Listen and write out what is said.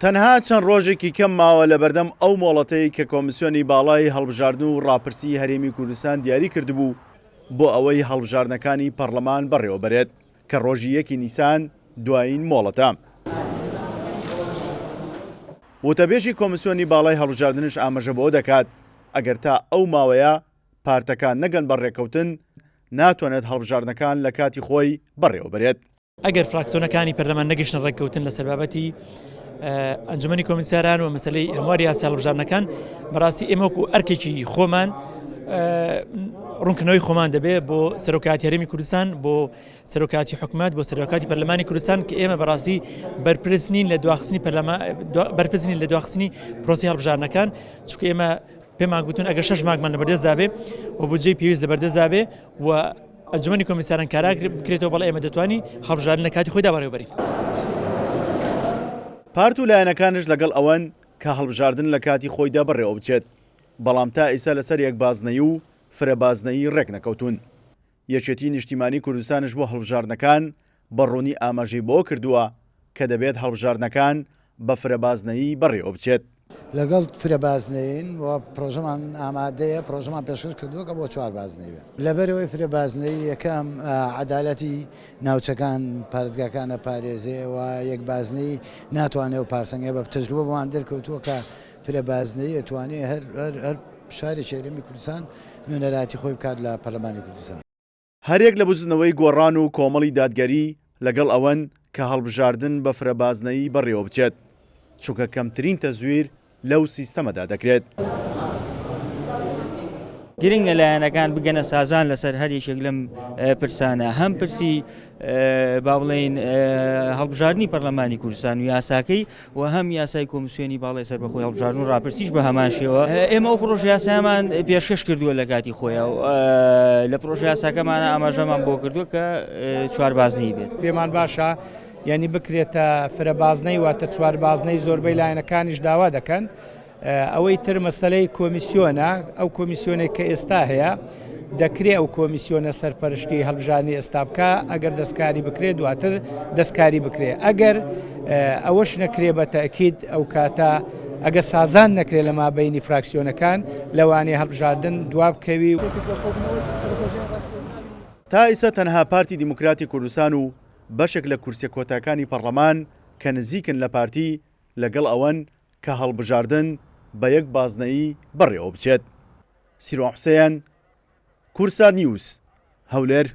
تەنها چەند ڕۆژێکی کەم ماوە لە بەردەم ئەو مۆڵەتەی کە کۆمیسیۆنی باڵای هەڵبژاردن و ڕاپرسی هەرێمی کوردستان دیاری کردبوو بۆ ئەوەی هەڵبژاردنەکانی پەرلەمان بەڕێوە بەرێت کە ڕۆژی 1 نیسان دوایین مۆڵەتە. وتەبێژی کۆمیسیۆنی باڵای هەڵبژاردنش ئاماژە بۆ دەکات ئەگەر تا ئەو ماوەیە پارتەکان نەگەن بەڕێکەوتن ناتوانێت هەڵبژاردنەکان لە کاتی خۆی بەڕێوە بەرێت. ئەگەر فراکسیۆنەکانی پەرلەمان نەگەشتن ڕێککەوتن لەسەر بابەتی ئەنجومەنی کۆمیساران و مەسەلەی هەمواری یاسا هەڵبژاردنەکان بەڕاستی ئێمە وەکو ئەرکێکی خۆمان ڕوونکردنەوەی خۆمان دەبێت بۆ سەرۆکاتی هەرێمی کوردستان، بۆ سەرۆکاتی حکوومەت، بۆ سەرۆکاتی پەرلەمانی کوردستان کە ئێمە بەڕاستی بەرپرسنین لە دواخستنی پرۆسی هەڵبژاردنەکان، چونکە ئێمە پێمان گوتون ئەگەر 6 مانگمان لەبەردەست دابێ و بودجەی پێویست لەبەردەست دابێ و ئەنجومەنی کۆمیساران کارا بکرێتەوە، بەڵام ئێمە دەتوانین هەڵبژاردن لە کاتی خۆیدا بەڕێوە بەرین. پارت و لایەنەکانش لەگەڵ ئەوەن کە هەڵبژاردن لە کاتی خۆیدا بەڕێوە بچێت، بەڵام تا ئێستا لەسەر یەکبازنەیی و فرەبازنەیی ڕێک نەکەوتون. یەکێتی نیشتیمانی کوردستانش بۆ هەڵبژاردنەکان بەڕوونی ئاماژەی بۆ کردووە کە دەبێت هەڵبژاردنەکان بە فرەبازنەیی بەڕێوە بچێت. لەگەڵ فرەبازنەین و پرۆژەمان ئامادەیە، پرۆژەمان پێشکەش کردووە کە بۆ 4 بازنەی بێت. لەبەرەوەی فرەبازنەی یەکەم عەدالەتی ناوچەکان پارێزگاکانە پارێزێ و یەکبازنەی ناتوانێت و پارسەنگێ بە تەجروبە بۆمان دەرکەوتووە کە فرەبازنەی ئەتوانێت هەر شارێکی هەرێمی کوردستان نوێنەراتی خۆی بکات لە پەرلەمانی کوردستان. هەرێک لە بزنەوەی گۆڕان و کۆمەڵی دادگەری لەگەڵ ئەوەن کە هەڵبژاردن بە فرەبازنەیی بەڕێوە بچێت، چونکە کەمترین تەزویر لەو سیستەمەدا دەکرێت. گرنگە لایەنەکان بگەنە سازان لەسەر هەر یەکێک لەم پرسانە، هەم پرسی با بڵێن هەڵبژاردننی پەرلەمانی کوردستان و یاساکەی و هەم یاسای کۆمیسیۆنی باڵای سەربەخۆی هەڵبژاردن و ڕاپرسیش بە هەمان شێوە. ئێمە ئەو پرۆژە یاسامان پێشکەش کردووە لە کاتی خۆیان و لە پرۆژە یاساکەمانە ئاماژەمان بۆ کردووە کە 4 بازنەی بێت. پێمان باشە یعنی بکرێتە فرەبازنەی واتە 4 بازنەی زۆربەی لایەنەکانیش داوا دەکەن. ئەوەی تر مەسەلەی کۆمیسیۆنە، ئەو کۆمیسیۆنێک کە ئێستا هەیە دەکرێت ئەو کۆمیسیۆنە سەرپەرشتی هەڵبژاردننی ئێستا بکە، ئەگەر دەستکاری بکرێت دواتر دەستکاری بکرێت. ئەگەر ئەوەش نەکرێ بە تەکید ئەو کاتە ئەگە سازان نەکرێت لە مابەینی فراکسیۆنەکان لەوانەیە هەڵبژاردن دواب بکەوی. تا ئێستا تەنها پارتی دیموکراتی کوردستان و بەشێک لە کورسە کۆتاکانی پەرلەمان کە نزیکن لە پارتی لەگەڵ ئەوەن کە هەڵبژاردن بە یەک بازنەیی بەڕێوە بچێت. سیروان حوسێن، کورسان نیوز، هەولێر.